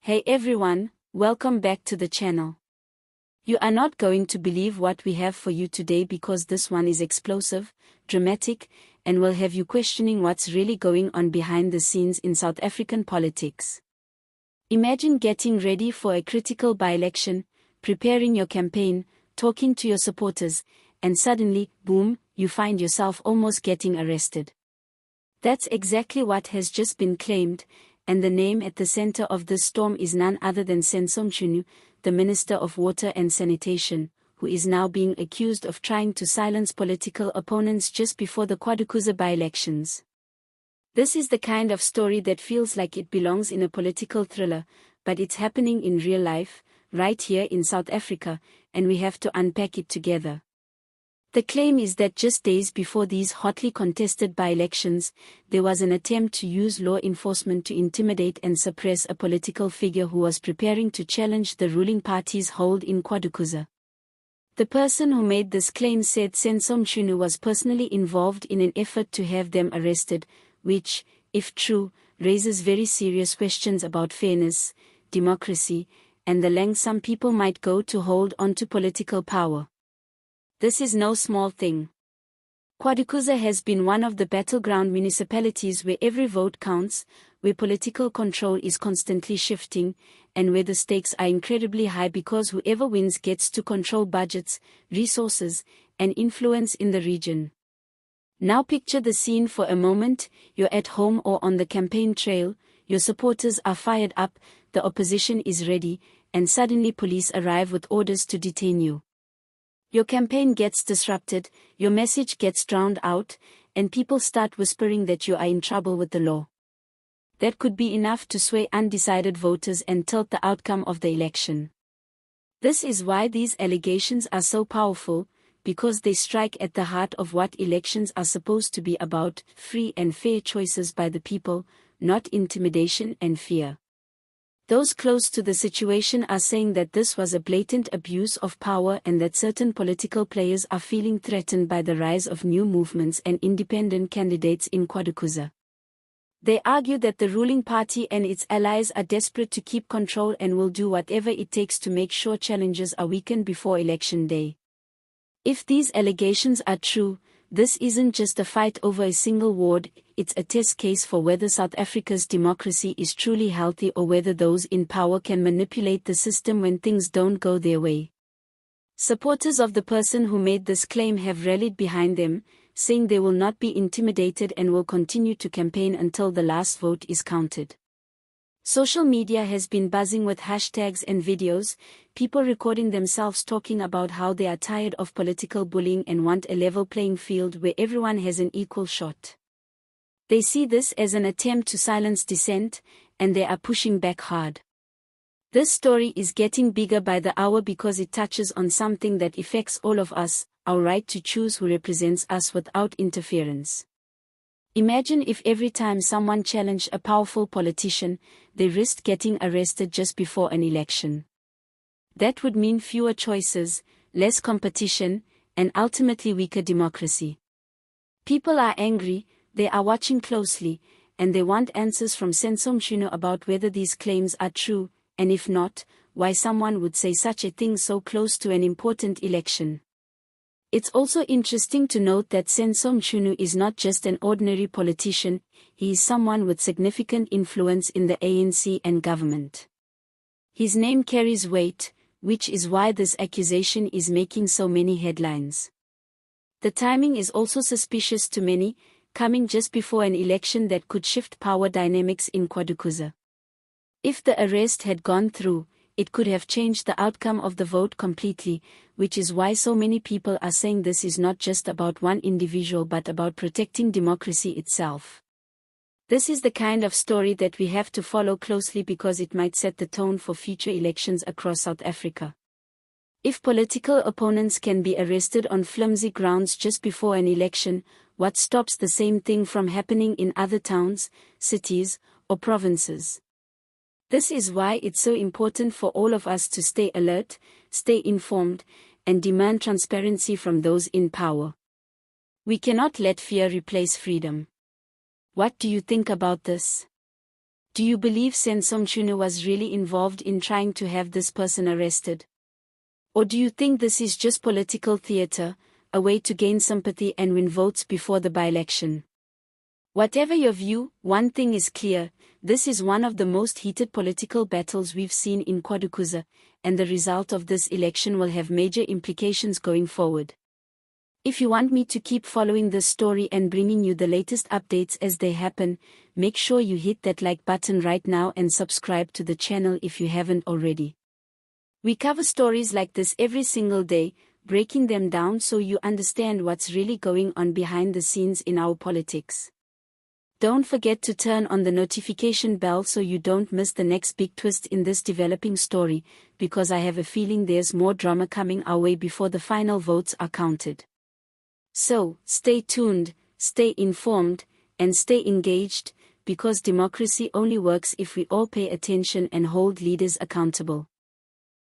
Hey everyone, welcome back to the channel. You are not going to believe what we have for you today because this one is explosive, dramatic, and will have you questioning what's really going on behind the scenes in South African politics. Imagine getting ready for a critical by-election, preparing your campaign, talking to your supporters, and suddenly, boom, you find yourself almost getting arrested. That's exactly what has just been claimed, and the name at the center of this storm is none other than Senzo Mchunu, the Minister of Water and Sanitation, who is now being accused of trying to silence political opponents just before the KwaDukuza by-elections. This is the kind of story that feels like it belongs in a political thriller, but it's happening in real life, right here in South Africa, and we have to unpack it together. The claim is that just days before these hotly contested by-elections, there was an attempt to use law enforcement to intimidate and suppress a political figure who was preparing to challenge the ruling party's hold in KwaDukuza. The person who made this claim said Senzo Mchunu was personally involved in an effort to have them arrested, which, if true, raises very serious questions about fairness, democracy, and the length some people might go to hold on to political power. This is no small thing. KwaDukuza has been one of the battleground municipalities where every vote counts, where political control is constantly shifting, and where the stakes are incredibly high because whoever wins gets to control budgets, resources, and influence in the region. Now picture the scene for a moment. You're at home or on the campaign trail, your supporters are fired up, the opposition is ready, and suddenly police arrive with orders to detain you. Your campaign gets disrupted, your message gets drowned out, and people start whispering that you are in trouble with the law. That could be enough to sway undecided voters and tilt the outcome of the election. This is why these allegations are so powerful, because they strike at the heart of what elections are supposed to be about: free and fair choices by the people, not intimidation and fear. Those close to the situation are saying that this was a blatant abuse of power and that certain political players are feeling threatened by the rise of new movements and independent candidates in KwaDukuza. They argue that the ruling party and its allies are desperate to keep control and will do whatever it takes to make sure challenges are weakened before election day. If these allegations are true, this isn't just a fight over a single ward, it's a test case for whether South Africa's democracy is truly healthy or whether those in power can manipulate the system when things don't go their way. Supporters of the person who made this claim have rallied behind them, saying they will not be intimidated and will continue to campaign until the last vote is counted. Social media has been buzzing with hashtags and videos, people recording themselves talking about how they are tired of political bullying and want a level playing field where everyone has an equal shot. They see this as an attempt to silence dissent, and they are pushing back hard. This story is getting bigger by the hour because it touches on something that affects all of us, our right to choose who represents us without interference. Imagine if every time someone challenged a powerful politician, they risked getting arrested just before an election. That would mean fewer choices, less competition, and ultimately weaker democracy. People are angry, they are watching closely, and they want answers from Senzo Mchunu about whether these claims are true, and if not, why someone would say such a thing so close to an important election. It's also interesting to note that Senzo Mchunu is not just an ordinary politician, he is someone with significant influence in the ANC and government. His name carries weight, which is why this accusation is making so many headlines. The timing is also suspicious to many, coming just before an election that could shift power dynamics in KwaDukuza. If the arrest had gone through, it could have changed the outcome of the vote completely, which is why so many people are saying this is not just about one individual but about protecting democracy itself. This is the kind of story that we have to follow closely because it might set the tone for future elections across South Africa. If political opponents can be arrested on flimsy grounds just before an election, what stops the same thing from happening in other towns, cities, or provinces? This is why it's so important for all of us to stay alert, stay informed, and demand transparency from those in power. We cannot let fear replace freedom. What do you think about this? Do you believe Senzo Mchunu was really involved in trying to have this person arrested? Or do you think this is just political theater, a way to gain sympathy and win votes before the by-election? Whatever your view, one thing is clear: this is one of the most heated political battles we've seen in KwaDukuza, and the result of this election will have major implications going forward. If you want me to keep following this story and bringing you the latest updates as they happen, make sure you hit that like button right now and subscribe to the channel if you haven't already. We cover stories like this every single day, breaking them down so you understand what's really going on behind the scenes in our politics. Don't forget to turn on the notification bell so you don't miss the next big twist in this developing story, because I have a feeling there's more drama coming our way before the final votes are counted. So, stay tuned, stay informed, and stay engaged, because democracy only works if we all pay attention and hold leaders accountable.